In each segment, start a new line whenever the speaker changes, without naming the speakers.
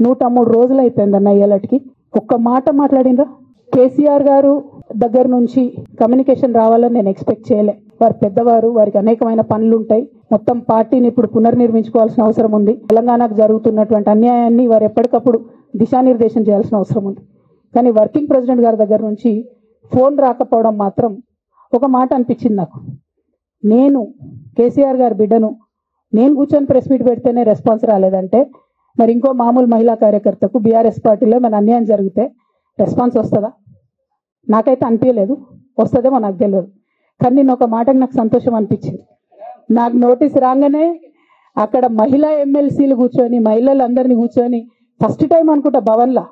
103 రోజులు అయిపోయిందన్న ఇయ్యాలటికి ఒక్క మాట మాట్లాడినరా? కేసీఆర్ గారు దగ్గర నుంచి కమ్యూనికేషన్ రావాలని నేను ఎక్స్పెక్ట్ చేయలే. వారు పెద్దవారు, వారికి అనేకమైన పనులు ఉంటాయి. మొత్తం పార్టీని ఇప్పుడు పునర్నిర్మించుకోవాల్సిన అవసరం ఉంది. తెలంగాణకు జరుగుతున్నటువంటి అన్యాయాన్ని వారు ఎప్పటికప్పుడు దిశానిర్దేశం చేయాల్సిన అవసరం ఉంది. కానీ వర్కింగ్ ప్రెసిడెంట్ గారి దగ్గర నుంచి ఫోన్ రాకపోవడం మాత్రం ఒక మాట అనిపించింది నాకు. నేను కేసీఆర్ గారి బిడ్డను, నేను కూర్చొని ప్రెస్ మీట్ పెడితేనే రెస్పాన్స్ రాలేదంటే మరి ఇంకో మామూలు మహిళా కార్యకర్తకు బీఆర్ఎస్ పార్టీలో మన అన్యాయం జరిగితే రెస్పాన్స్ వస్తుందా? నాకైతే అనిపించలేదు. వస్తుందేమో నాకు తెలియదు. కానీ నేను ఒక మాటకు నాకు సంతోషం అనిపించింది. నాకు నోటీస్ రాగానే అక్కడ మహిళా ఎమ్మెల్సీలు కూర్చొని, మహిళలందరినీ కూర్చొని, ఫస్ట్ టైం అనుకుంటా భవన్లో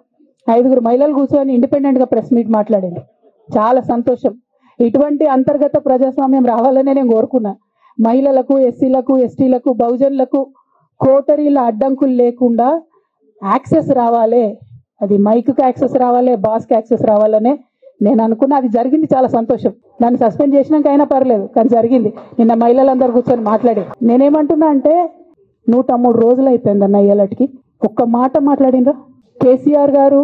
5 మహిళలు కూర్చొని ఇండిపెండెంట్గా ప్రెస్ మీట్ మాట్లాడింది. చాలా సంతోషం. ఇటువంటి అంతర్గత ప్రజాస్వామ్యం రావాలనే నేను కోరుకున్నా. మహిళలకు, ఎస్సీలకు, ఎస్టీలకు, బహుజనులకు కోటరీల అడ్డంకులు లేకుండా యాక్సెస్ రావాలి. అది మైక్కి యాక్సెస్ రావాలి, బాస్కి యాక్సెస్ రావాలనే నేను అనుకున్నా. అది జరిగింది. చాలా సంతోషం. దాన్ని సస్పెండ్ చేసినాక అయినా పర్లేదు, కానీ జరిగింది. నిన్న మహిళలందరూ కూర్చొని మాట్లాడే నేనేమంటున్నా అంటే 103 రోజులు అయిపోయిందన్న ఇయ్యాలటికి ఒక్క మాట మాట్లాడినరా? కేసీఆర్ గారు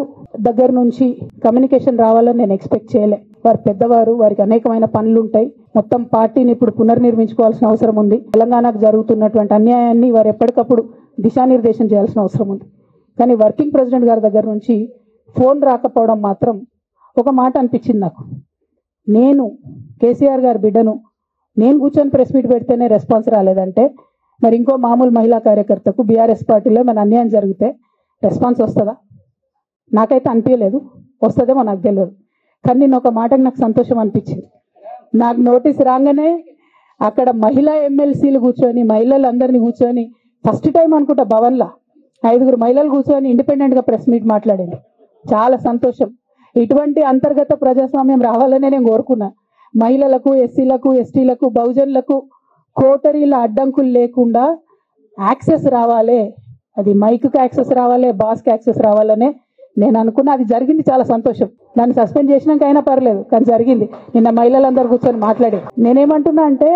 దగ్గర నుంచి కమ్యూనికేషన్ రావాలని నేను ఎక్స్పెక్ట్ చేయలే. వారు పెద్దవారు, వారికి అనేకమైన పనులు ఉంటాయి. మొత్తం పార్టీని ఇప్పుడు పునర్నిర్మించుకోవాల్సిన అవసరం ఉంది. తెలంగాణకు జరుగుతున్నటువంటి అన్యాయాన్ని వారు ఎప్పటికప్పుడు దిశానిర్దేశం చేయాల్సిన అవసరం ఉంది. కానీ వర్కింగ్ ప్రెసిడెంట్ గారి దగ్గర నుంచి ఫోన్ రాకపోవడం మాత్రం ఒక మాట అనిపించింది నాకు. నేను కేసీఆర్ గారి బిడ్డను, నేను కూర్చొని ప్రెస్ మీట్ పెడితేనే రెస్పాన్స్ రాలేదంటే మరి ఇంకో మామూలు మహిళా కార్యకర్తకు బీఆర్ఎస్ పార్టీలో మన అన్యాయం జరిగితే రెస్పాన్స్ వస్తుందా? నాకైతే అనిపించలేదు. వస్తుందేమో నాకు తెలియదు. కానీ నేను ఒక మాటకు నాకు సంతోషం అనిపించింది. నాకు నోటీస్ రాగానే అక్కడ మహిళా ఎమ్మెల్సీలు కూర్చొని, మహిళలందరినీ కూర్చొని, ఫస్ట్ టైం అనుకుంటా భవన్లో 5 మహిళలు కూర్చొని ఇండిపెండెంట్గా ప్రెస్ మీట్ మాట్లాడింది. చాలా సంతోషం. ఇటువంటి అంతర్గత ప్రజాస్వామ్యం రావాలనే నేను కోరుకున్నా. మహిళలకు, ఎస్సీలకు, ఎస్టీలకు, బహుజనులకు కోటరీల అడ్డంకులు లేకుండా యాక్సెస్ రావాలి. అది మైక్కి యాక్సెస్ రావాలి, బాస్కి యాక్సెస్ రావాలనే నేను అనుకున్నా. అది జరిగింది. చాలా సంతోషం. దాన్ని సస్పెండ్ చేసినాక అయినా పర్లేదు, కానీ జరిగింది. నిన్న మహిళలందరూ కూర్చొని మాట్లాడే నేనేమంటున్నా అంటే